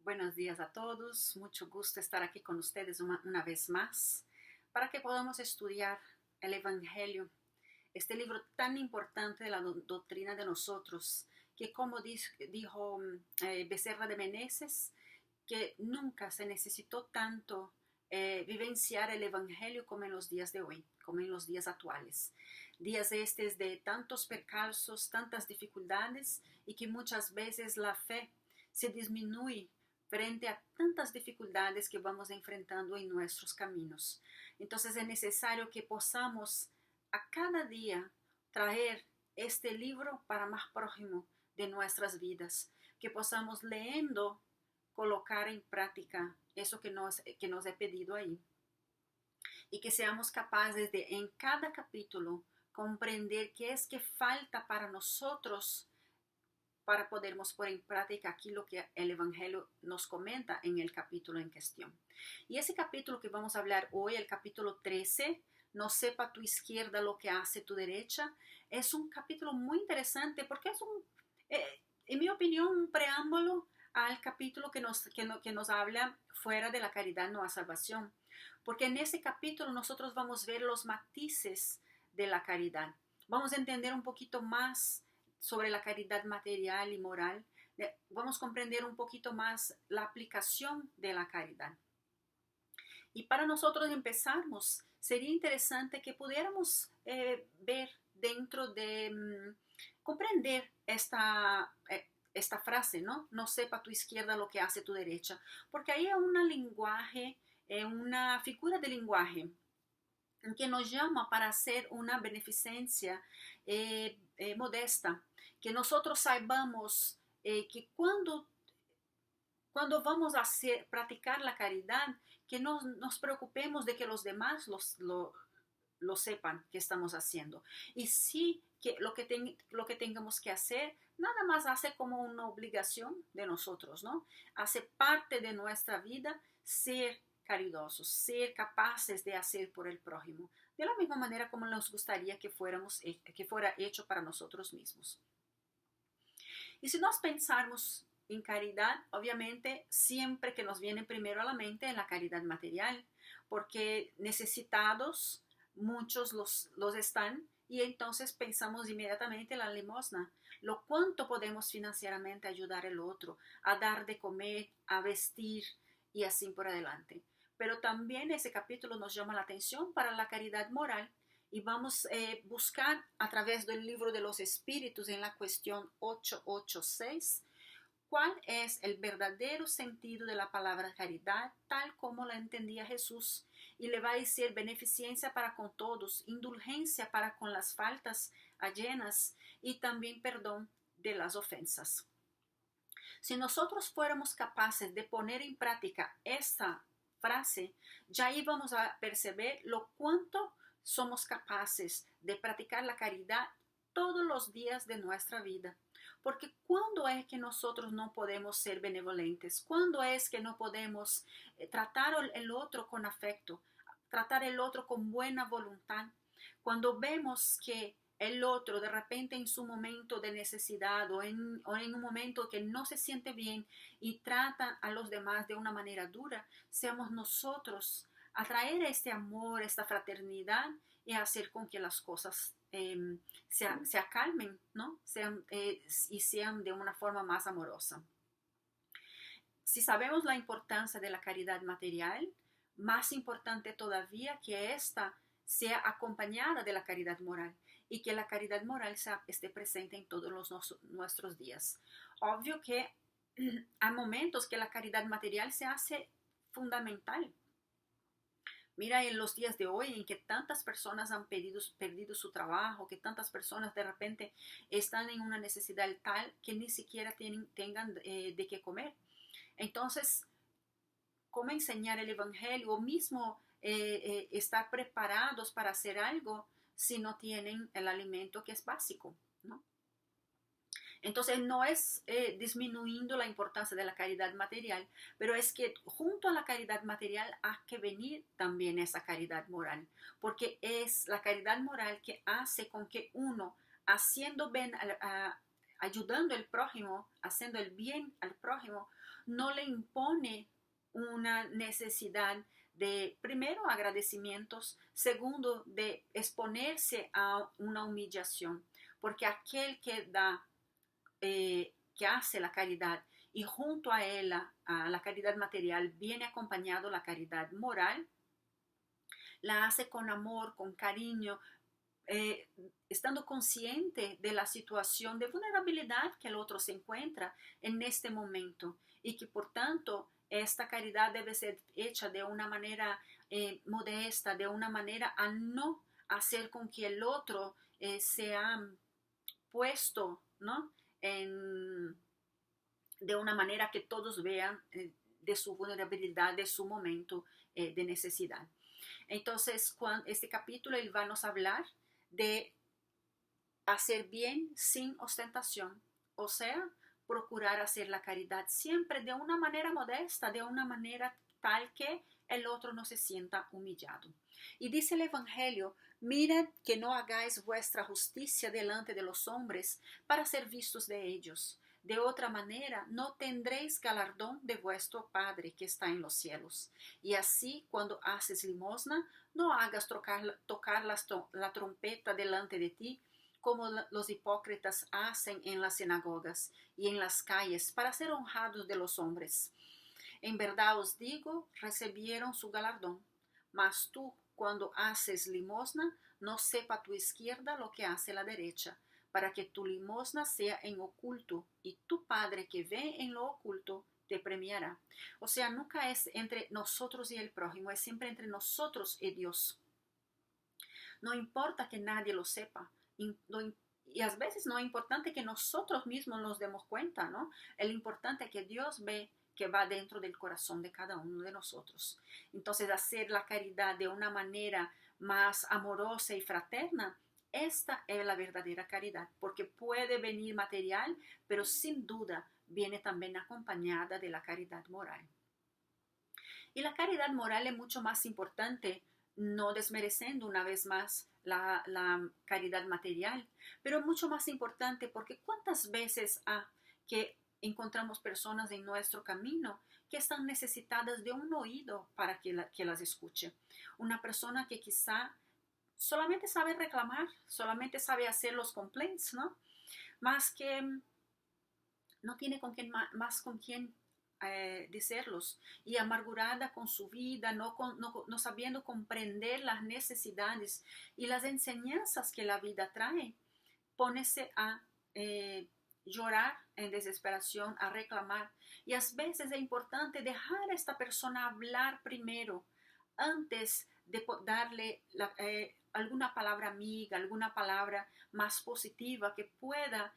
Buenos días a todos, mucho gusto estar aquí con ustedes una vez más para que podamos estudiar el Evangelio, este libro tan importante de la doctrina de nosotros, que como dijo Becerra de Meneses, que nunca se necesitó tanto vivenciar el Evangelio como en los días de hoy, como en los días actuales. Días estos de tantos percalzos, tantas dificultades y que muchas veces la fe se disminuye frente a tantas dificultades que vamos enfrentando en nuestros caminos. Entonces es necesario que podamos a cada día traer este libro para más próximo de nuestras vidas, que podamos leyendo colocar en práctica eso que nos he pedido ahí y que seamos capaces de en cada capítulo comprender qué es que falta para nosotros para podermos poner en práctica aquí lo que el Evangelio nos comenta en el capítulo en cuestión. Y ese capítulo que vamos a hablar hoy, el capítulo 13, no sepa tu izquierda lo que hace tu derecha, es un capítulo muy interesante porque es en mi opinión, un preámbulo al capítulo que nos habla fuera de la caridad no a salvación. Porque en ese capítulo nosotros vamos a ver los matices de la caridad. Vamos a entender un poquito más sobre la caridad material y moral. Vamos a comprender un poquito más la aplicación de la caridad. Y para nosotros empezarmos, sería interesante que pudiéramos ver dentro de comprender esta frase, ¿no? No sepa tu izquierda lo que hace tu derecha, porque ahí hay una lenguaje, una figura de lenguaje que nos llama para hacer una beneficencia modesta, que nosotros saibamos que cuando vamos a practicar la caridad, que no nos preocupemos de que los demás lo sepan que estamos haciendo. Y sí, que lo que tengamos que hacer, nada más hace como una obligación de nosotros, ¿no? Hace parte de nuestra vida ser caridosos, ser capaces de hacer por el prójimo, de la misma manera como nos gustaría que fuera hecho para nosotros mismos. Y si nos pensamos en caridad, obviamente siempre que nos viene primero a la mente es la caridad material, porque necesitados muchos los están y entonces pensamos inmediatamente en la limosna, lo cuánto podemos financieramente ayudar al otro, a dar de comer, a vestir y así por adelante. Pero también ese capítulo nos llama la atención para la caridad moral y vamos a buscar a través del libro de los espíritus en la cuestión 886 cuál es el verdadero sentido de la palabra caridad tal como la entendía Jesús, y le va a decir beneficencia para con todos, indulgencia para con las faltas ajenas y también perdón de las ofensas. Si nosotros fuéramos capaces de poner en práctica esta frase, ya íbamos a percibir lo cuánto somos capaces de practicar la caridad todos los días de nuestra vida. Porque ¿cuándo es que nosotros no podemos ser benevolentes? ¿Cuándo es que no podemos tratar al otro con afecto? Tratar al otro con buena voluntad. Cuando vemos que el otro de repente en su momento de necesidad o en un momento que no se siente bien y trata a los demás de una manera dura, seamos nosotros a traer este amor, esta fraternidad y hacer con que las cosas se acalmen, ¿no? Y sean de una forma más amorosa. Si sabemos la importancia de la caridad material, más importante todavía que esta sea acompañada de la caridad moral y que la caridad moral esté presente en todos nuestros días. Obvio que hay momentos que la caridad material se hace fundamental. Mira en los días de hoy en que tantas personas han perdido su trabajo, que tantas personas de repente están en una necesidad tal que ni siquiera tengan de qué comer. Entonces, ¿cómo enseñar el Evangelio o mismo estar preparados para hacer algo si no tienen el alimento que es básico, ¿no? Entonces no es disminuyendo la importancia de la caridad material, pero es que junto a la caridad material hay que venir también esa caridad moral, porque es la caridad moral que hace con que uno, haciendo bien, ayudando al prójimo, haciendo el bien al prójimo, no le impone una necesidad de, primero, agradecimientos, segundo, de exponerse a una humillación, porque aquel que da, que hace la caridad y junto a ella, a la caridad material, viene acompañado la caridad moral, la hace con amor, con cariño, eh, estando consciente de la situación de vulnerabilidad que el otro se encuentra en este momento y que por tanto esta caridad debe ser hecha de una manera modesta, de una manera a no hacer con que el otro sea puesto, ¿no? De una manera que todos vean de su vulnerabilidad, de su momento de necesidad. Entonces, este capítulo él va a nos hablar de hacer bien sin ostentación, o sea, procurar hacer la caridad siempre de una manera modesta, de una manera tal que el otro no se sienta humillado. Y dice el Evangelio, mirad que no hagáis vuestra justicia delante de los hombres para ser vistos de ellos. De otra manera, no tendréis galardón de vuestro Padre que está en los cielos. Y así, cuando haces limosna, no hagas tocar la trompeta delante de ti, como los hipócritas hacen en las sinagogas y en las calles para ser honrados de los hombres. En verdad os digo, recibieron su galardón. Mas tú, cuando haces limosna, no sepa tu izquierda lo que hace la derecha, para que tu limosna sea en oculto, y tu Padre que ve en lo oculto te premiará. O sea, nunca es entre nosotros y el prójimo, es siempre entre nosotros y Dios. No importa que nadie lo sepa, y a veces no es importante que nosotros mismos nos demos cuenta, ¿no? El importante es que Dios ve que va dentro del corazón de cada uno de nosotros. Entonces, hacer la caridad de una manera más amorosa y fraterna, esta es la verdadera caridad, porque puede venir material, pero sin duda viene también acompañada de la caridad moral. Y la caridad moral es mucho más importante, no desmereciendo una vez más la caridad material, pero mucho más importante porque cuántas veces que encontramos personas en nuestro camino que están necesitadas de un oído para que las escuche. Una persona que quizá solamente sabe reclamar, solamente sabe hacer los complaints, ¿no? Más que no tiene más con quién decirlos, y amargurada con su vida, no sabiendo comprender las necesidades y las enseñanzas que la vida trae, pónese a llorar en desesperación, a reclamar. Y a veces es importante dejar a esta persona hablar primero, antes de darle alguna palabra amiga, alguna palabra más positiva que pueda,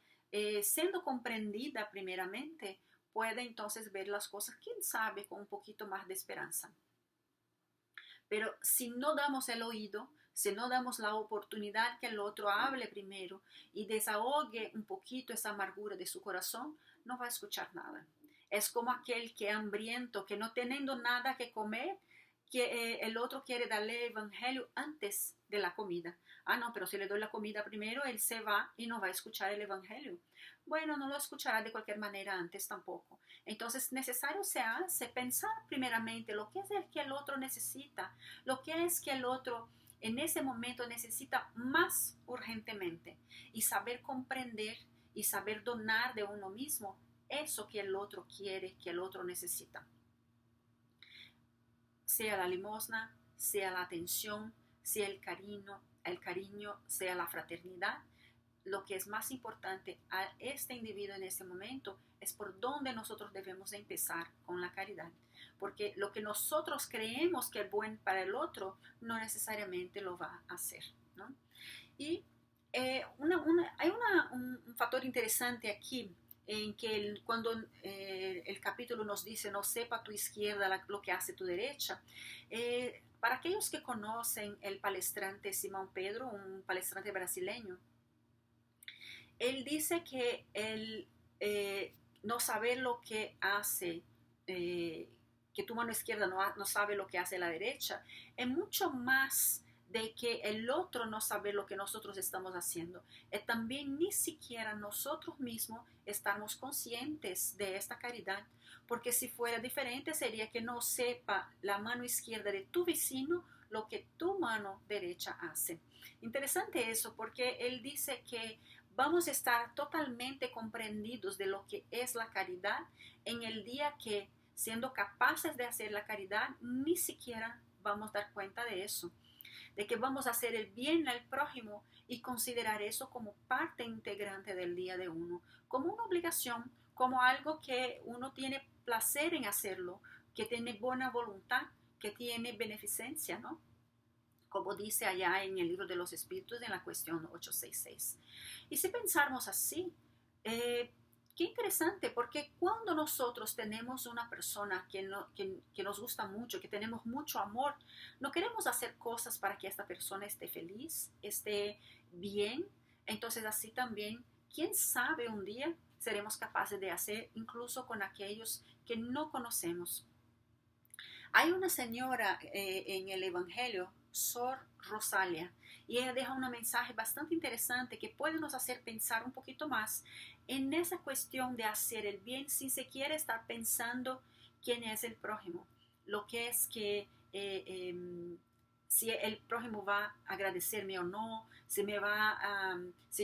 siendo comprendida primeramente, puede entonces ver las cosas, quién sabe, con un poquito más de esperanza. Pero si no damos el oído, si no damos la oportunidad que el otro hable primero y desahogue un poquito esa amargura de su corazón, no va a escuchar nada. Es como aquel que es hambriento, que no teniendo nada que comer, que el otro quiere darle el evangelio antes de la comida. No, pero si le doy la comida primero, él se va y no va a escuchar el evangelio. Bueno, no lo escuchará de cualquier manera antes tampoco. Entonces, necesario se hace pensar primeramente lo que es el que el otro necesita, lo que es que el otro en ese momento necesita más urgentemente, y saber comprender y saber donar de uno mismo eso que el otro quiere, que el otro necesita. Sea la limosna, sea la atención, sea el cariño, sea la fraternidad. Lo que es más importante a este individuo en este momento es por dónde nosotros debemos de empezar con la caridad. Porque lo que nosotros creemos que es bueno para el otro, no necesariamente lo va a hacer, ¿no? Y hay un factor interesante aquí, en que cuando el capítulo nos dice no sepa tu izquierda lo que hace tu derecha, para aquellos que conocen el palestrante Simão Pedro, un palestrante brasileño, él dice que él no sabe lo que hace, que tu mano izquierda no sabe lo que hace la derecha, es mucho más de que el otro no sabe lo que nosotros estamos haciendo. Y también ni siquiera nosotros mismos estamos conscientes de esta caridad, porque si fuera diferente sería que no sepa la mano izquierda de tu vecino lo que tu mano derecha hace. Interesante eso, porque él dice que vamos a estar totalmente comprendidos de lo que es la caridad en el día que, siendo capaces de hacer la caridad, ni siquiera vamos a dar cuenta de eso, de que vamos a hacer el bien al prójimo y considerar eso como parte integrante del día de uno, como una obligación, como algo que uno tiene placer en hacerlo, que tiene buena voluntad, que tiene beneficencia, ¿no? Como dice allá en el libro de los Espíritus en la cuestión 866. Y si pensamos así, qué interesante, porque cuando nosotros tenemos una persona que nos gusta mucho, que tenemos mucho amor, no queremos hacer cosas para que esta persona esté feliz, esté bien. Entonces así también, quién sabe, un día seremos capaces de hacer incluso con aquellos que no conocemos. Hay una señora en el Evangelio, Sor Rosalia, y ella deja un mensaje bastante interesante que puede nos hacer pensar un poquito más en esa cuestión de hacer el bien sin siquiera estar pensando quién es el prójimo, lo que es que si el prójimo va a agradecerme o no, si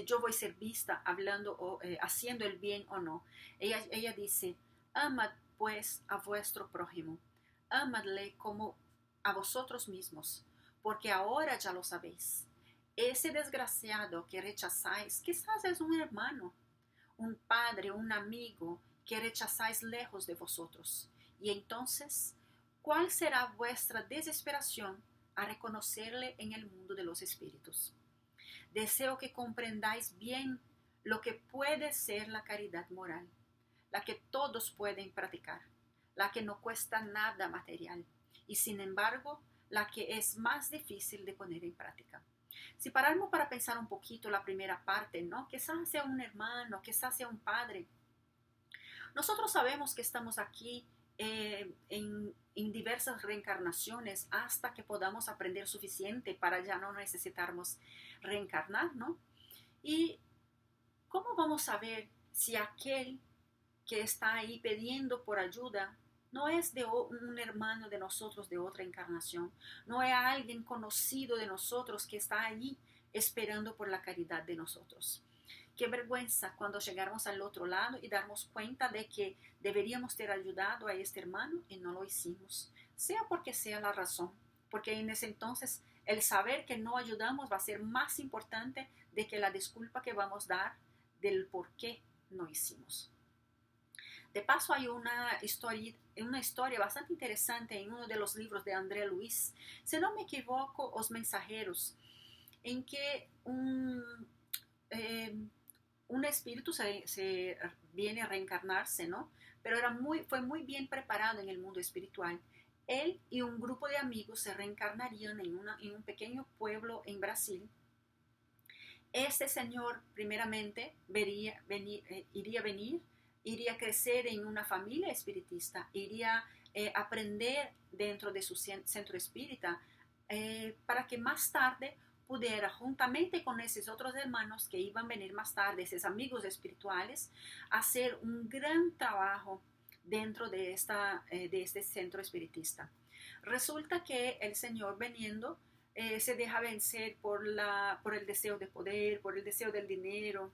yo voy a ser vista hablando o haciendo el bien o no. Ella dice, amad pues a vuestro prójimo, amadle como a vosotros mismos, porque ahora ya lo sabéis. Ese desgraciado que rechazáis, quizás es un hermano, un padre, un amigo que rechazáis lejos de vosotros. Y entonces, ¿cuál será vuestra desesperación a reconocerle en el mundo de los espíritus? Deseo que comprendáis bien lo que puede ser la caridad moral, la que todos pueden practicar, la que no cuesta nada material y sin embargo la que es más difícil de poner en práctica. Si paramos para pensar un poquito la primera parte, ¿no? Quizás sea un hermano, quizás sea un padre. Nosotros sabemos que estamos aquí en diversas reencarnaciones hasta que podamos aprender suficiente para ya no necesitarnos reencarnar, ¿no? Y ¿cómo vamos a ver si aquel que está ahí pidiendo por ayuda no es de un hermano de nosotros de otra encarnación, no es alguien conocido de nosotros que está allí esperando por la caridad de nosotros? Qué vergüenza cuando llegamos al otro lado y darnos cuenta de que deberíamos ter ayudado a este hermano y no lo hicimos, sea porque sea la razón, porque en ese entonces el saber que no ayudamos va a ser más importante de que la disculpa que vamos a dar del por qué no hicimos. De paso, hay una historia bastante interesante en uno de los libros de André Luis, si no me equivoco, Os Mensajeros, en que un espíritu se viene a reencarnarse, ¿no? Pero fue muy bien preparado en el mundo espiritual. Él y un grupo de amigos se reencarnarían en un pequeño pueblo en Brasil. Este señor, primeramente, iría a crecer en una familia espiritista, iría a aprender dentro de su centro espírita, para que más tarde pudiera, juntamente con esos otros hermanos que iban a venir más tarde, esos amigos espirituales, hacer un gran trabajo dentro de este centro espiritista. Resulta que el Señor veniendo se deja vencer por el deseo de poder, por el deseo del dinero,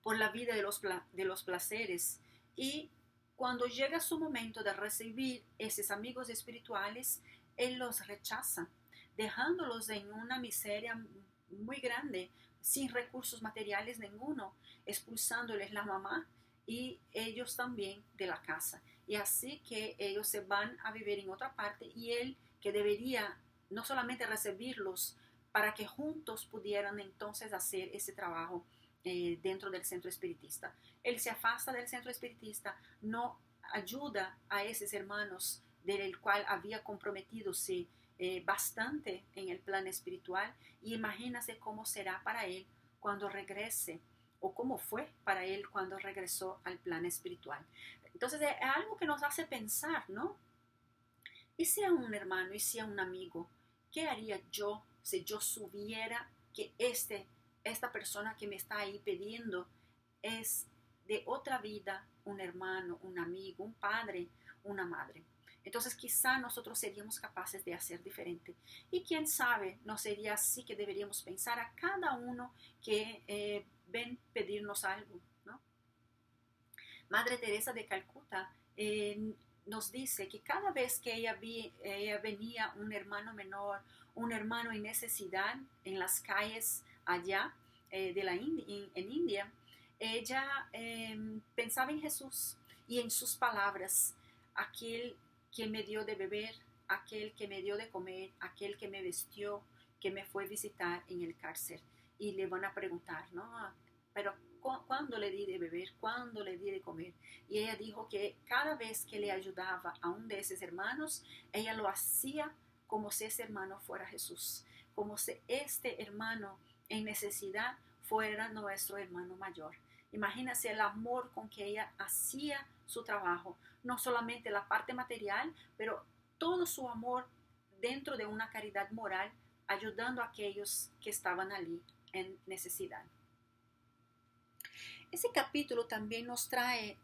por la vida de los placeres. Y cuando llega su momento de recibir esos amigos espirituales, Él los rechaza, dejándolos en una miseria muy grande, sin recursos materiales ninguno, expulsándoles la mamá y ellos también de la casa. Y así que ellos se van a vivir en otra parte y Él, que debería no solamente recibirlos para que juntos pudieran entonces hacer ese trabajo dentro del centro espiritista. Él se afasta del centro espiritista, no ayuda a esos hermanos del cual había comprometido bastante en el plan espiritual, y imagínase cómo será para él cuando regrese, o cómo fue para él cuando regresó al plan espiritual. Entonces es algo que nos hace pensar, ¿no? Y sea un hermano, y sea un amigo ¿qué haría yo si yo supiera que esta persona que me está ahí pidiendo es de otra vida, un hermano, un amigo, un padre, una madre? Entonces quizá nosotros seríamos capaces de hacer diferente. Y quién sabe, no sería así que deberíamos pensar a cada uno que ven pedirnos algo, ¿no? Madre Teresa de Calcuta nos dice que cada vez que ella venía un hermano menor, un hermano en necesidad en las calles allá en India, ella pensaba en Jesús y en sus palabras: aquel que me dio de beber, aquel que me dio de comer, aquel que me vestió, que me fue a visitar en el cárcel. Y le van a preguntar, ¿no? Pero ¿cuándo le di de beber? ¿Cuándo le di de comer? Y ella dijo que cada vez que le ayudaba a uno de esos hermanos, ella lo hacía como si ese hermano fuera Jesús, como si este hermano en necesidad fuera nuestro hermano mayor. Imagínense el amor con que ella hacía su trabajo, no solamente la parte material, pero todo su amor dentro de una caridad moral, ayudando a aquellos que estaban allí en necesidad. Ese capítulo también nos trae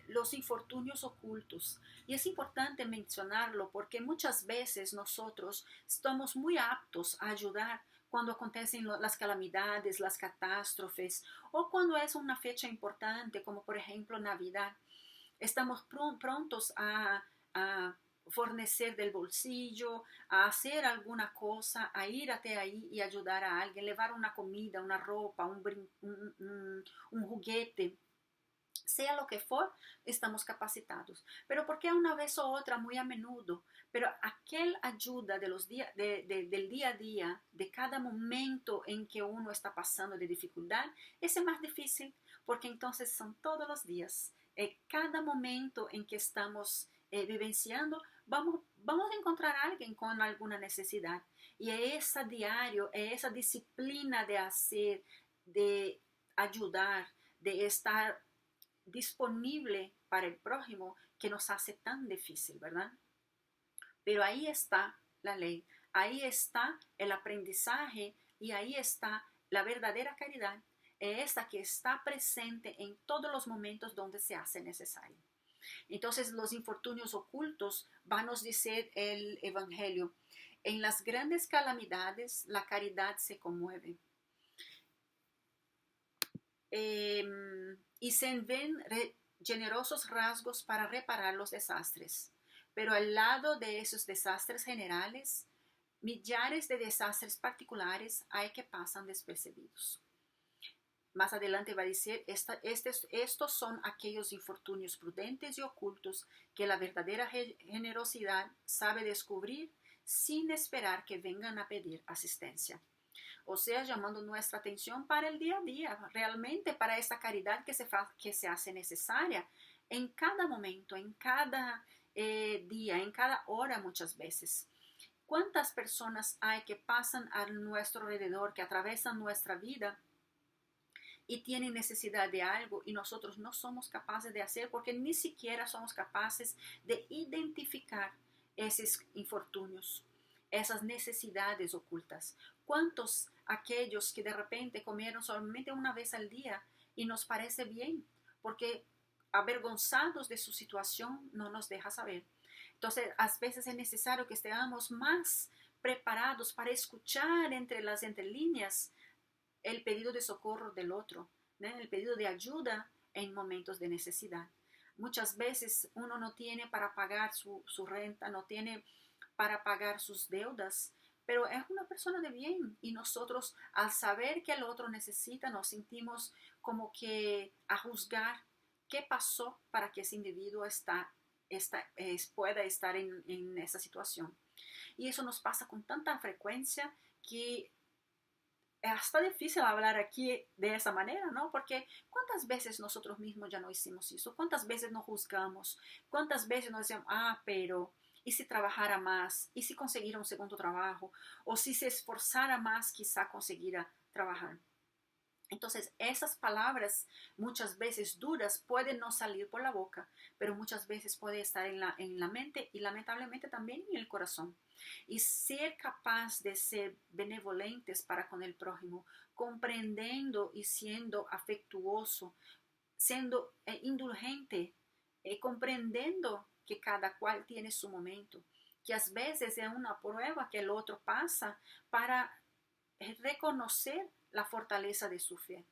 los infortunios ocultos, y es importante mencionarlo porque muchas veces nosotros estamos muy aptos a ayudar cuando acontecen las calamidades, las catástrofes, o cuando es una fecha importante como por ejemplo Navidad. Estamos prontos a fornecer del bolsillo, a hacer alguna cosa, a ir hasta ahí y ayudar a alguien, llevar una comida, una ropa, un juguete, sea lo que fuera, estamos capacitados. Pero ¿por qué una vez o otra, muy a menudo? Pero aquel ayuda de del día a día, de cada momento en que uno está pasando de dificultad, ese es más difícil, porque entonces son todos los días. Cada momento en que estamos vivenciando, vamos a encontrar a alguien con alguna necesidad. Y ese diario, esa disciplina de hacer, de ayudar, de estar disponible para el prójimo, que nos hace tan difícil, ¿verdad? Pero ahí está la ley, ahí está el aprendizaje y ahí está la verdadera caridad, esta que está presente en todos los momentos donde se hace necesario. Entonces, los infortunios ocultos, va a nos decir el Evangelio: en las grandes calamidades la caridad se conmueve. Y se ven generosos rasgos para reparar los desastres. Pero al lado de esos desastres generales, millares de desastres particulares hay que pasan despercibidos. Más adelante va a decir, estos son aquellos infortunios prudentes y ocultos que la verdadera generosidad sabe descubrir sin esperar que vengan a pedir asistencia. O sea, llamando nuestra atención para el día a día, realmente para esta caridad que se hace necesaria en cada momento, en cada día, en cada hora muchas veces. ¿Cuántas personas hay que pasan a nuestro alrededor, que atraviesan nuestra vida y tienen necesidad de algo y nosotros no somos capaces de hacer porque ni siquiera somos capaces de identificar esos infortunios, esas necesidades ocultas? ¿Cuántos aquellos que de repente comieron solamente una vez al día y nos parece bien porque avergonzados de su situación no nos deja saber? Entonces, a veces es necesario que estemos más preparados para escuchar entre las entrelíneas el pedido de socorro del otro, ¿no? El pedido de ayuda en momentos de necesidad. Muchas veces uno no tiene para pagar su renta, no tiene para pagar sus deudas, pero es una persona de bien y nosotros al saber que el otro necesita nos sentimos como que a juzgar qué pasó para que ese individuo pueda estar en esa situación. Y eso nos pasa con tanta frecuencia que es hasta difícil hablar aquí de esa manera, ¿no? Porque ¿cuántas veces nosotros mismos ya no hicimos eso? ¿Cuántas veces nos juzgamos? ¿Cuántas veces nos decimos, pero ¿y si trabajara más? ¿Y si consiguiera un segundo trabajo? ¿O si se esforzara más, quizá conseguirá trabajar? Entonces, esas palabras muchas veces duras pueden no salir por la boca, pero muchas veces puede estar en la mente y lamentablemente también en el corazón. Y ser capaz de ser benevolentes para con el prójimo, comprendiendo y siendo afectuoso, siendo indulgente, comprendiendo que cada cual tiene su momento, que a veces es una prueba que el otro pasa para reconocer la fortaleza de su fe.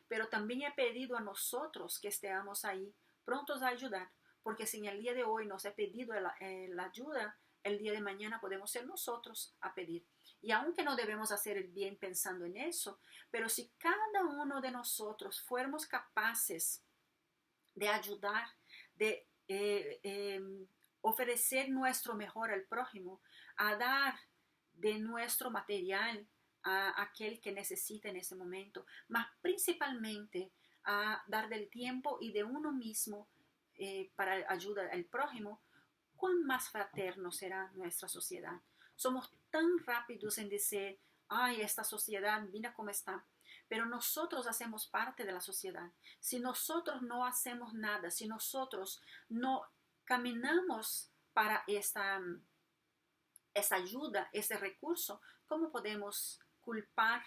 Pero también he pedido a nosotros que estemos ahí prontos a ayudar, porque si en el día de hoy nos he pedido la ayuda, el día de mañana podemos ser nosotros a pedir. Y aunque no debemos hacer el bien pensando en eso, pero si cada uno de nosotros fuéramos capaces de ayudar, de ofrecer nuestro mejor al prójimo, a dar de nuestro material a aquel que necesita en ese momento, más principalmente a dar del tiempo y de uno mismo para ayuda al prójimo, cuán más fraterno será nuestra sociedad. Somos tan rápidos en decir, ay, esta sociedad, mira cómo está. Pero nosotros hacemos parte de la sociedad. Si nosotros no hacemos nada, si nosotros no caminamos para esta ayuda, ese recurso, ¿cómo podemos culpar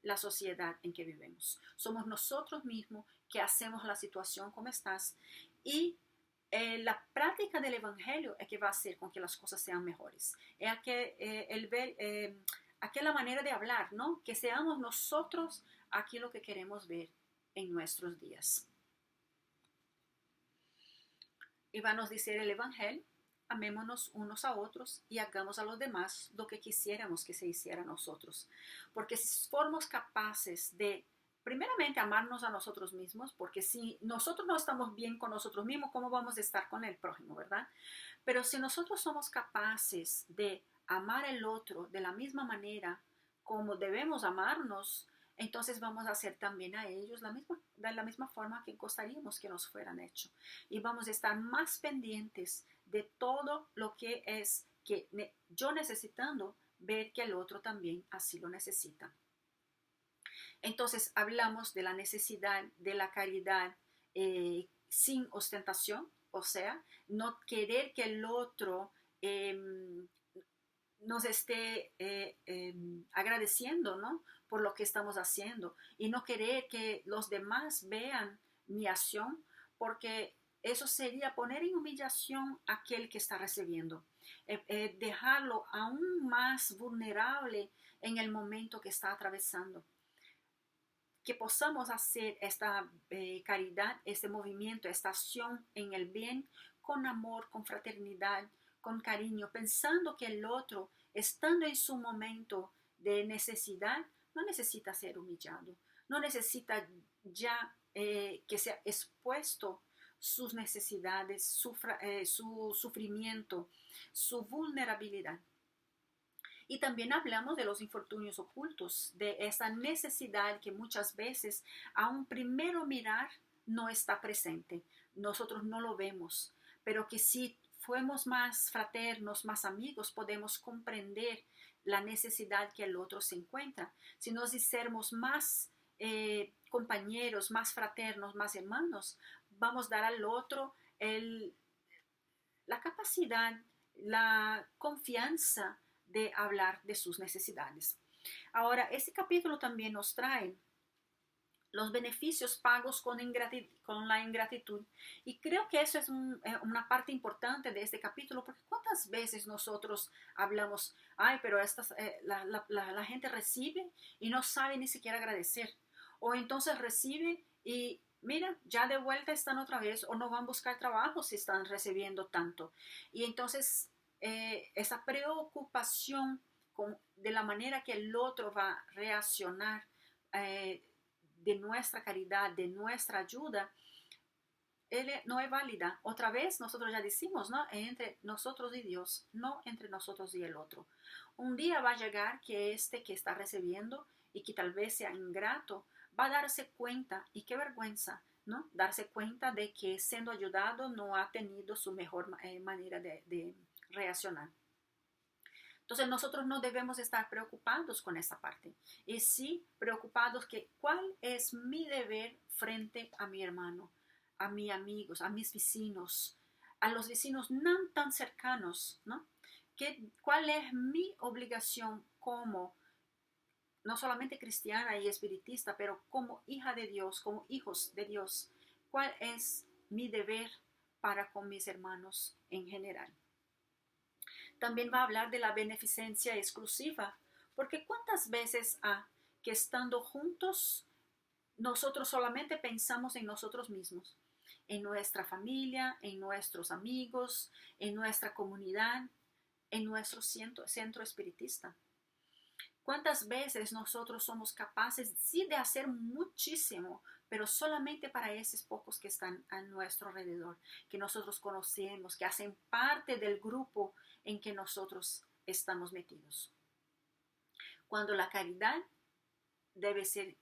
la sociedad en que vivimos? Somos nosotros mismos que hacemos la situación como estás y la práctica del evangelio es que va a hacer con que las cosas sean mejores. Es aquella manera de hablar, ¿no? Que seamos nosotros aquello que queremos ver en nuestros días. Y va a nos decir el evangelio: amémonos unos a otros y hagamos a los demás lo que quisiéramos que se hiciera a nosotros. Porque si formos capaces de, primeramente, amarnos a nosotros mismos, porque si nosotros no estamos bien con nosotros mismos, ¿cómo vamos a estar con el prójimo, verdad? Pero si nosotros somos capaces de amar al otro de la misma manera como debemos amarnos, entonces vamos a hacer también a ellos de la misma forma que gustaríamos que nos fueran hecho. Y vamos a estar más pendientes de todo lo que es que yo necesitando ver que el otro también así lo necesita. Entonces hablamos de la necesidad de la caridad sin ostentación, o sea, no querer que el otro nos esté agradeciendo, ¿no? Por lo que estamos haciendo y no querer que los demás vean mi acción, porque eso sería poner en humillación a aquel que está recibiendo, dejarlo aún más vulnerable en el momento que está atravesando. Que podamos hacer esta caridad, este movimiento, esta acción en el bien, con amor, con fraternidad, con cariño, pensando que el otro, estando en su momento de necesidad, no necesita ser humillado, no necesita ya que sea expuesto sus necesidades, su sufrimiento, su vulnerabilidad. Y también hablamos de los infortunios ocultos, de esa necesidad que muchas veces a un primero mirar no está presente. Nosotros no lo vemos, pero que si fuéramos más fraternos, más amigos, podemos comprender la necesidad que el otro se encuentra. Si nos hiciéramos más compañeros, más fraternos, más hermanos, vamos a dar al otro la capacidad, la confianza de hablar de sus necesidades. Ahora, este capítulo también nos trae los beneficios pagos con la ingratitud. Y creo que eso es una parte importante de este capítulo, porque ¿cuántas veces nosotros hablamos, ay, pero la gente recibe y no sabe ni siquiera agradecer? O entonces recibe y mira, ya de vuelta están otra vez o no van a buscar trabajo si están recibiendo tanto. Y entonces esa preocupación de la manera que el otro va a reaccionar de nuestra caridad, de nuestra ayuda, no es válida. Otra vez nosotros ya decimos, ¿no? Entre nosotros y Dios, no entre nosotros y el otro. Un día va a llegar que este que está recibiendo y que tal vez sea ingrato, va a darse cuenta, y qué vergüenza, ¿no? Darse cuenta de que siendo ayudado no ha tenido su mejor manera de reaccionar. Entonces nosotros no debemos estar preocupados con esa parte, y sí preocupados que cuál es mi deber frente a mi hermano, a mis amigos, a mis vecinos, a los vecinos no tan cercanos, ¿no? ¿Cuál es mi obligación como, no solamente cristiana y espiritista, pero como hija de Dios, como hijos de Dios? ¿Cuál es mi deber para con mis hermanos en general? También va a hablar de la beneficencia exclusiva, porque cuántas veces que estando juntos nosotros solamente pensamos en nosotros mismos, en nuestra familia, en nuestros amigos, en nuestra comunidad, en nuestro centro espiritista. ¿Cuántas veces nosotros somos capaces, sí, de hacer muchísimo, pero solamente para esos pocos que están a nuestro alrededor, que nosotros conocemos, que hacen parte del grupo en que nosotros estamos metidos? Cuando la caridad debe ser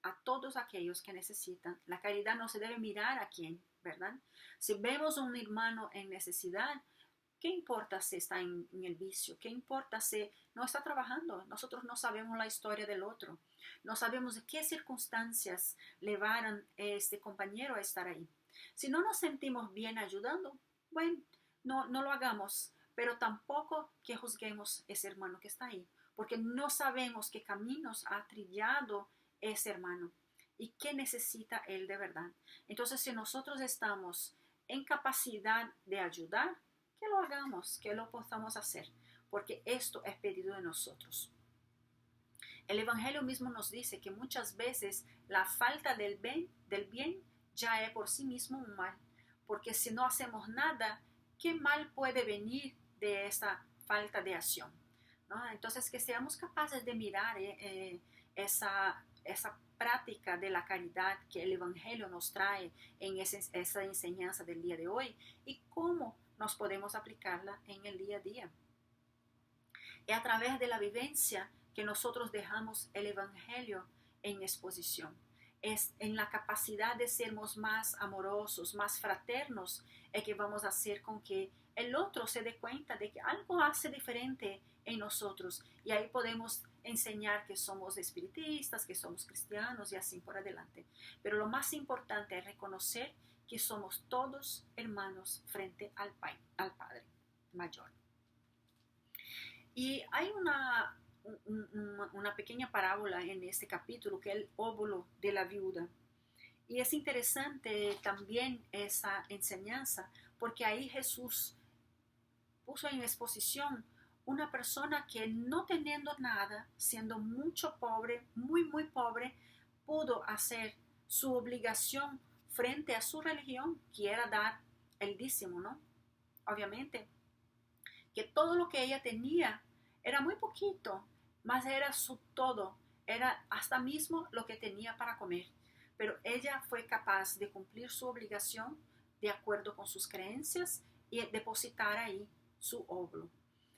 a todos aquellos que necesitan. La caridad no se debe mirar a quién, ¿verdad? Si vemos a un hermano en necesidad, ¿qué importa si está en el vicio? ¿Qué importa si no está trabajando? Nosotros no sabemos la historia del otro. No sabemos de qué circunstancias llevaron a este compañero a estar ahí. Si no nos sentimos bien ayudando, bueno, no lo hagamos, pero tampoco que juzguemos a ese hermano que está ahí, porque no sabemos qué caminos ha trillado ese hermano y qué necesita él de verdad. Entonces, si nosotros estamos en capacidad de ayudar, que lo hagamos, que lo podamos hacer, porque esto es pedido de nosotros. El Evangelio mismo nos dice que muchas veces la falta del bien ya es por sí mismo un mal, porque si no hacemos nada, ¿qué mal puede venir de esta falta de acción? ¿No? Entonces, que seamos capaces de mirar esa práctica de la caridad que el Evangelio nos trae en esa enseñanza del día de hoy, y cómo nos podemos aplicarla en el día a día. Es a través de la vivencia que nosotros dejamos el Evangelio en exposición. Es en la capacidad de sermos más amorosos, más fraternos, es que vamos a hacer con que el otro se dé cuenta de que algo hace diferente en nosotros, y ahí podemos enseñar que somos espiritistas, que somos cristianos y así por adelante. Pero lo más importante es reconocer que somos todos hermanos frente al Padre Mayor. Y hay una pequeña parábola en este capítulo, que es el óvulo de la viuda. Y es interesante también esa enseñanza, porque ahí Jesús puso en exposición una persona que, no teniendo nada, siendo mucho pobre, muy pobre, pudo hacer su obligación frente a su religión, que era dar el dízimo, ¿no? Obviamente que todo lo que ella tenía era muy poquito, mas era su todo, era hasta mismo lo que tenía para comer. Pero ella fue capaz de cumplir su obligación de acuerdo con sus creencias y depositar ahí su óvulo.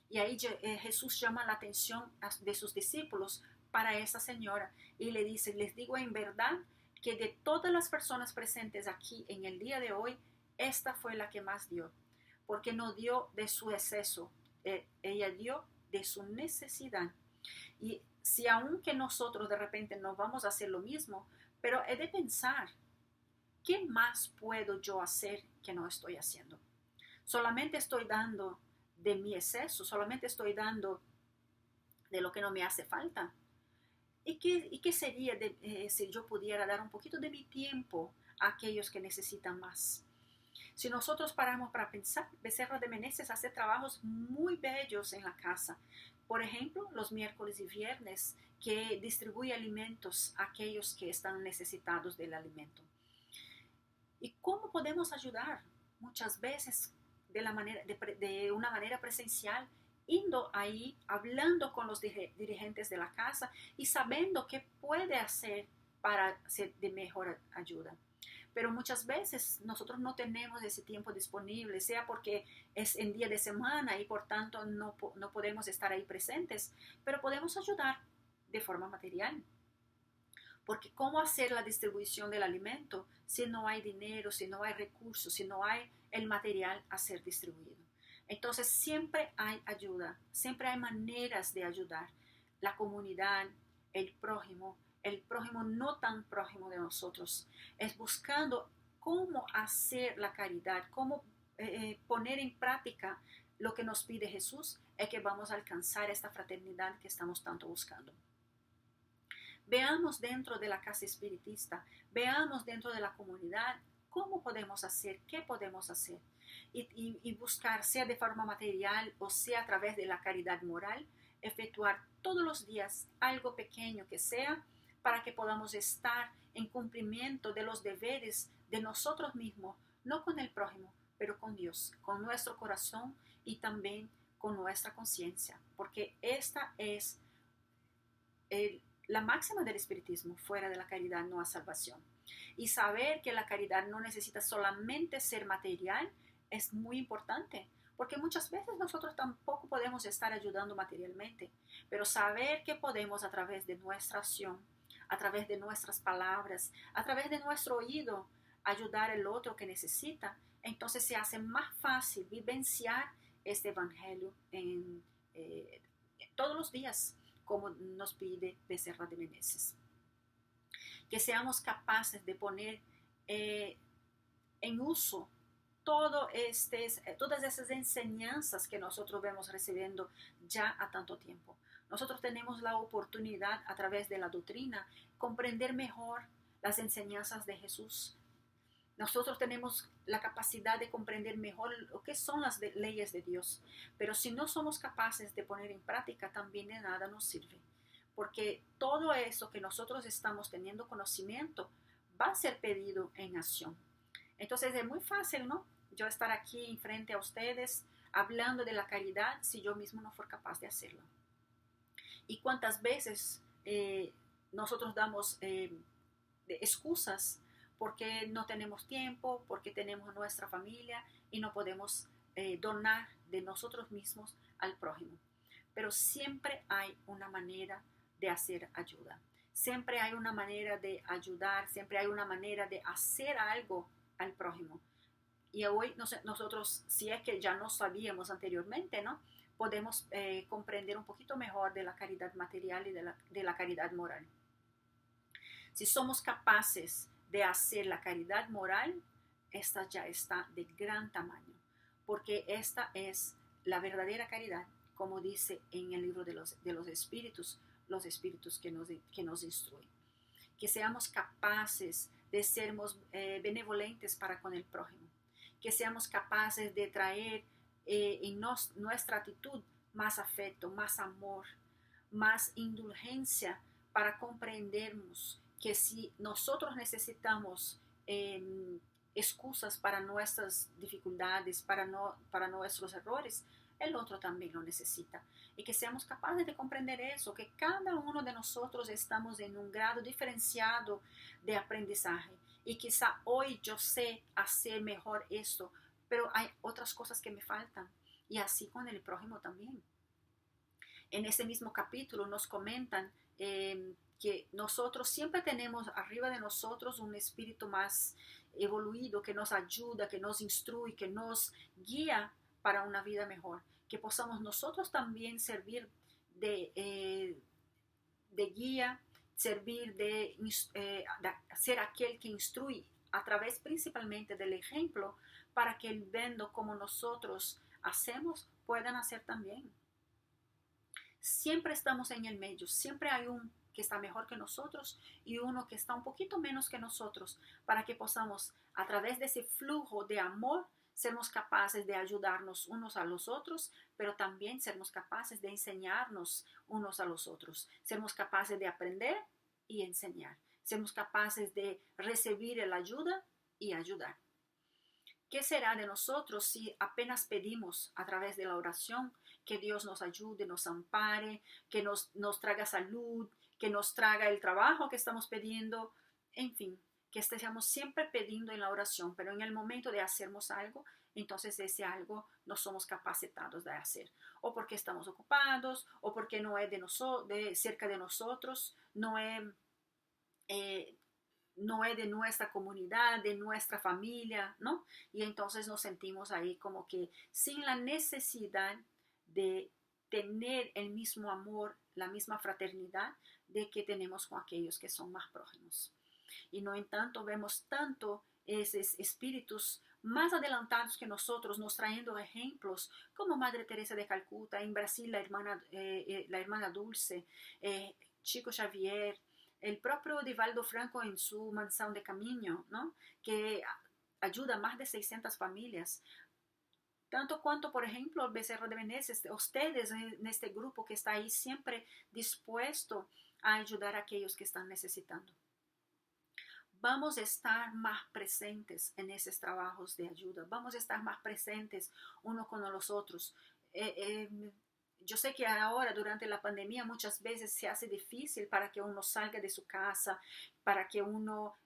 Y ahí Jesús llama la atención de sus discípulos para esa señora y le dice: les digo en verdad que de todas las personas presentes aquí en el día de hoy, esta fue la que más dio, porque no dio de su exceso, ella dio de su necesidad. Y si aunque nosotros de repente no vamos a hacer lo mismo, pero he de pensar, ¿qué más puedo yo hacer que no estoy haciendo? Solamente estoy dando de mi exceso, solamente estoy dando de lo que no me hace falta. ¿Y qué sería si yo pudiera dar un poquito de mi tiempo a aquellos que necesitan más? Si nosotros paramos para pensar, Becerra de Meneses hace trabajos muy bellos en la casa. Por ejemplo, los miércoles y viernes, que distribuye alimentos a aquellos que están necesitados del alimento. ¿Y cómo podemos ayudar? Muchas veces de una manera presencial, yendo ahí, hablando con los dirigentes de la casa y sabiendo qué puede hacer para ser de mejor ayuda. Pero muchas veces nosotros no tenemos ese tiempo disponible, sea porque es en día de semana y por tanto no podemos estar ahí presentes, pero podemos ayudar de forma material. Porque ¿cómo hacer la distribución del alimento si no hay dinero, si no hay recursos, si no hay el material a ser distribuido? Entonces siempre hay ayuda, siempre hay maneras de ayudar. La comunidad, el prójimo no tan prójimo de nosotros, es buscando cómo hacer la caridad, cómo poner en práctica lo que nos pide Jesús, es que vamos a alcanzar esta fraternidad que estamos tanto buscando. Veamos dentro de la casa espiritista, veamos dentro de la comunidad cómo podemos hacer, qué podemos hacer y buscar, sea de forma material o sea a través de la caridad moral, efectuar todos los días algo pequeño que sea para que podamos estar en cumplimiento de los deberes de nosotros mismos, no con el prójimo, pero con Dios, con nuestro corazón y también con nuestra conciencia, porque esta es la máxima del espiritismo: fuera de la caridad no hay salvación. Y saber que la caridad no necesita solamente ser material es muy importante, porque muchas veces nosotros tampoco podemos estar ayudando materialmente, pero saber que podemos a través de nuestra acción, a través de nuestras palabras, a través de nuestro oído, ayudar al otro que necesita, entonces se hace más fácil vivenciar este evangelio todos los días, como nos pide Becerra de Meneses. Que seamos capaces de poner en uso todas esas enseñanzas que nosotros vemos recibiendo ya a tanto tiempo. Nosotros tenemos la oportunidad a través de la doctrina comprender mejor las enseñanzas de Jesús. Nosotros tenemos la capacidad de comprender mejor lo que son las leyes de Dios, pero si no somos capaces de poner en práctica, también de nada nos sirve, porque todo eso que nosotros estamos teniendo conocimiento va a ser pedido en acción. Entonces es muy fácil, ¿no? Yo estar aquí frente a ustedes hablando de la caridad si yo mismo no fuera capaz de hacerlo. Y cuántas veces nosotros damos excusas porque no tenemos tiempo, porque tenemos nuestra familia y no podemos donar de nosotros mismos al prójimo. Pero siempre hay una manera de hacer ayuda. Siempre hay una manera de ayudar, siempre hay una manera de hacer algo al prójimo. Y hoy nosotros, si es que ya no sabíamos anteriormente, ¿no? Podemos comprender un poquito mejor de la caridad material y de la caridad moral. Si somos capaces de hacer la caridad moral, esta ya está de gran tamaño, porque esta es la verdadera caridad, como dice en el libro de los espíritus que nos instruyen. Que seamos capaces de ser benevolentes para con el prójimo, que seamos capaces de traer en nuestra actitud más afecto, más amor, más indulgencia, para comprendernos que si nosotros necesitamos excusas para nuestras dificultades, para nuestros errores, el otro también lo necesita. Y que seamos capaces de comprender eso, que cada uno de nosotros estamos en un grado diferenciado de aprendizaje. Y quizá hoy yo sé hacer mejor esto, pero hay otras cosas que me faltan. Y así con el prójimo también. En ese mismo capítulo nos comentan que nosotros siempre tenemos arriba de nosotros un espíritu más evoluido que nos ayuda, que nos instruye, que nos guía para una vida mejor. Que podamos nosotros también servir de guía, servir de ser aquel que instruye a través principalmente del ejemplo, para que viendo como nosotros hacemos, puedan hacer también. Siempre estamos en el medio, siempre hay un que está mejor que nosotros y uno que está un poquito menos que nosotros, para que podamos, a través de ese flujo de amor, sermos capaces de ayudarnos unos a los otros, pero también sermos capaces de enseñarnos unos a los otros, sermos capaces de aprender y enseñar, sermos capaces de recibir la ayuda y ayudar. ¿Qué será de nosotros si apenas pedimos a través de la oración que Dios nos ayude, nos ampare, que nos traiga salud, que nos traiga el trabajo que estamos pidiendo? En fin, que estemos siempre pidiendo en la oración, pero en el momento de hacernos algo, entonces ese algo no somos capacitados de hacer, o porque estamos ocupados, o porque no es cerca de nosotros, no es no es de nuestra comunidad, de nuestra familia, ¿no? Y entonces nos sentimos ahí como que sin la necesidad de tener el mismo amor, la misma fraternidad de que tenemos con aquellos que son más prójimos. Y no en tanto vemos tanto esos espíritus más adelantados que nosotros, nos trayendo ejemplos como Madre Teresa de Calcuta, en Brasil la hermana Dulce, Chico Xavier, el propio Divaldo Franco en su Mansión de Camino, ¿no? Que ayuda a más de 600 familias. Tanto cuanto, por ejemplo, Becerra de Venecia, ustedes en este grupo que está ahí siempre dispuesto a ayudar a aquellos que están necesitando. Vamos a estar más presentes en esos trabajos de ayuda, vamos a estar más presentes uno con los otros. Yo sé que ahora durante la pandemia muchas veces se hace difícil para que uno salga de su casa, para que uno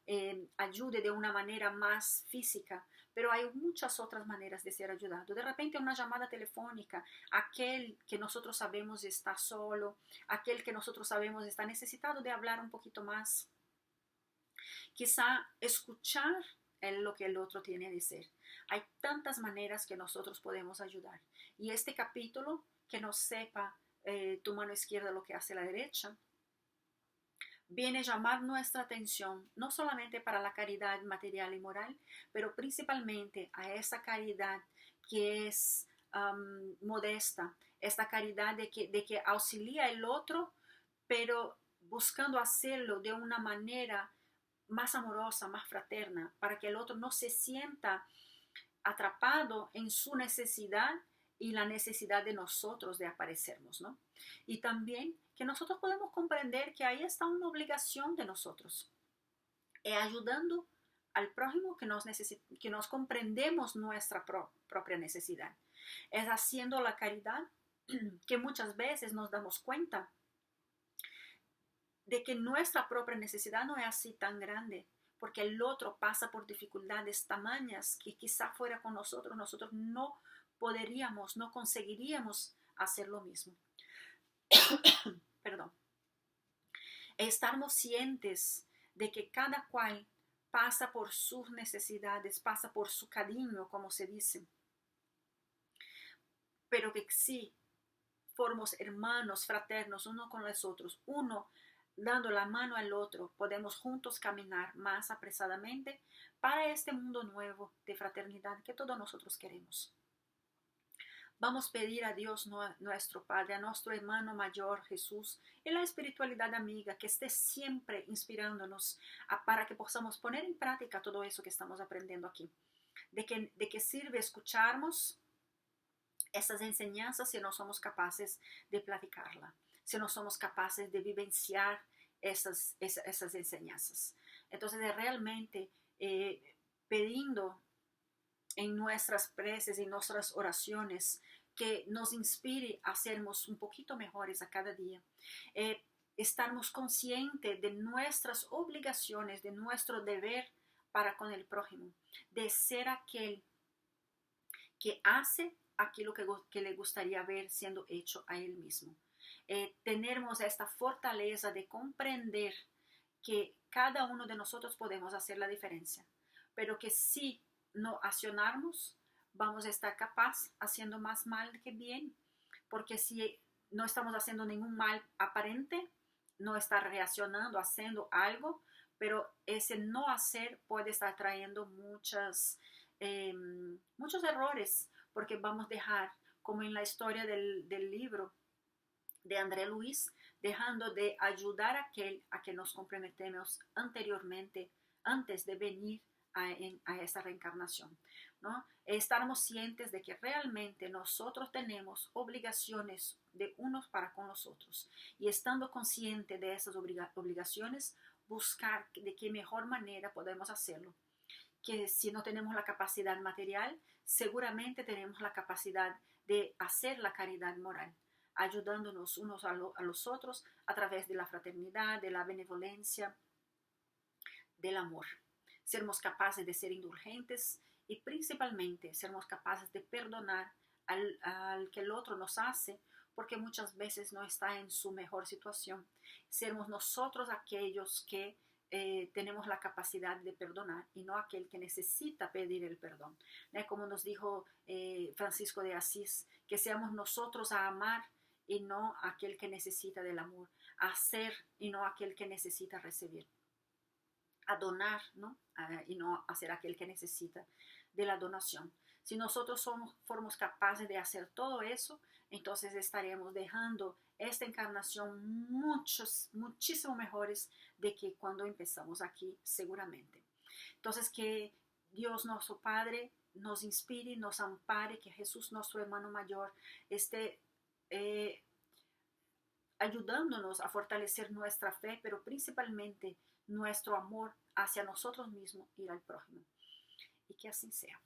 ayude de una manera más física, pero hay muchas otras maneras de ser ayudado. De repente una llamada telefónica, aquel que nosotros sabemos está solo, aquel que nosotros sabemos está necesitado de hablar un poquito más. Quizá escuchar lo que el otro tiene a decir. Hay tantas maneras que nosotros podemos ayudar. Y este capítulo, que no sepa tu mano izquierda lo que hace la derecha, viene a llamar nuestra atención, no solamente para la caridad material y moral, pero principalmente a esa caridad que es modesta, esta caridad de que auxilia al otro, pero buscando hacerlo de una manera más amorosa, más fraterna, para que el otro no se sienta atrapado en su necesidad y la necesidad de nosotros de aparecernos, ¿no? Y también que nosotros podemos comprender que ahí está una obligación de nosotros, ayudando al prójimo que nos comprendemos nuestra propia necesidad. Es haciendo la caridad que muchas veces nos damos cuenta de que nuestra propia necesidad no es así tan grande, porque el otro pasa por dificultades tamañas que quizá fuera con nosotros no podríamos, no conseguiríamos hacer lo mismo. Perdón. Estar conscientes de que cada cual pasa por sus necesidades, pasa por su cariño, como se dice, pero que sí formos hermanos, fraternos, uno con los otros, uno dando la mano al otro, podemos juntos caminar más apresadamente para este mundo nuevo de fraternidad que todos nosotros queremos. Vamos a pedir a Dios nuestro Padre, a nuestro hermano mayor Jesús, y la espiritualidad amiga que esté siempre inspirándonos para que podamos poner en práctica todo eso que estamos aprendiendo aquí. De que sirve escucharnos esas enseñanzas si no somos capaces de platicarla, si no somos capaces de vivenciar esas enseñanzas. Entonces, realmente pidiendo en nuestras preces, en nuestras oraciones, que nos inspire a sermos un poquito mejores a cada día. Estarmos conscientes de nuestras obligaciones, de nuestro deber para con el prójimo, de ser aquel que hace aquello que le gustaría ver siendo hecho a él mismo. Tenemos esta fortaleza de comprender que cada uno de nosotros podemos hacer la diferencia, pero que si no accionarnos, vamos a estar capaz haciendo más mal que bien, porque si no estamos haciendo ningún mal aparente, no está reaccionando, haciendo algo, pero ese no hacer puede estar trayendo muchos errores, porque vamos a dejar, como en la historia del libro de André Luis, dejando de ayudar a que nos comprometemos anteriormente, antes de venir a esa reencarnación, ¿no? Estar conscientes de que realmente nosotros tenemos obligaciones de unos para con los otros, y estando consciente de esas obligaciones, buscar de qué mejor manera podemos hacerlo. Que si no tenemos la capacidad material, seguramente tenemos la capacidad de hacer la caridad moral, ayudándonos unos a los otros a través de la fraternidad, de la benevolencia, del amor. Sermos capaces de ser indulgentes y principalmente sermos capaces de perdonar al que el otro nos hace, porque muchas veces no está en su mejor situación. Sermos nosotros aquellos que tenemos la capacidad de perdonar y no aquel que necesita pedir el perdón. Como nos dijo Francisco de Asís, que seamos nosotros a amar y no aquel que necesita del amor, a hacer y no aquel que necesita recibir, a donar, ¿no? Y no a ser aquel que necesita de la donación. Si nosotros formos capaces de hacer todo eso, entonces estaremos dejando esta encarnación muchísimo mejores de que cuando empezamos aquí, seguramente. Entonces, que Dios nuestro Padre nos inspire, nos ampare, que Jesús nuestro hermano mayor esté ayudándonos a fortalecer nuestra fe, pero principalmente nuestro amor hacia nosotros mismos y al prójimo. Y que así sea.